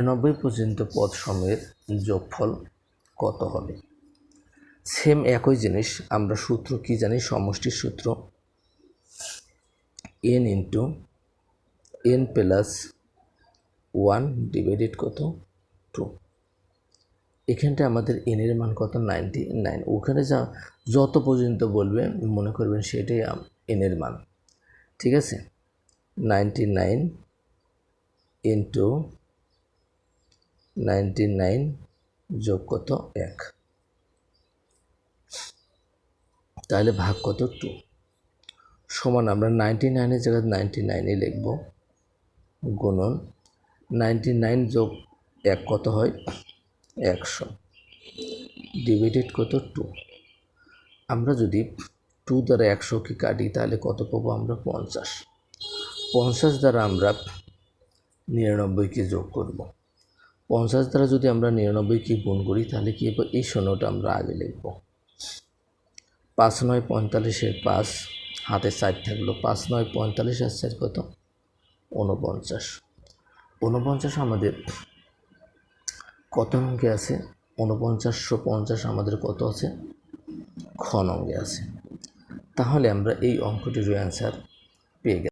90 পর্যন্ত পদ সমূহের যোগফল কত হবে? সেম একই জিনিস, আমরা সূত্র কি জানি? সমষ্টির সূত্র n into n plus 1 divided কত 2। এখানটা আমাদের n এর মান কত? 99। ওখানে যত পর্যন্ত বলবে মনে করবেন সেটাই n এর মান, ঠিক আছে? 99 ইন্টু 99 যোগ কত 1, তাহলে ভাগ কত 2, সমান আমরা 99-এর জায়গায় 99-ই লিখব, গুণন 99 যোগ 1 কত হয়? 100 ডিভাইডেড কত 2। আমরা যদি 2 দ্বারা 100কে কাটি তাহলে কত পাবো আমরা? 50। 50 দ্বারা আমরা 99কে যোগ করব। 50 দ্বারা যদি আমরা 99কে গুণ করি তাহলে কী হবে? এই শূন্যটা আমরা আগে লিখব। 5 9 45-এর 5 হাতে 4 থাকলো, 5 9 45 আর 4 কত? 49। 49 আমাদের কত অঙ্কে আছে? 4950 আমাদের কত আছে? খ অঙ্কে আছে। তাহলে আমরা এই অঙ্কটির অ্যান্সার পেয়ে গেলাম।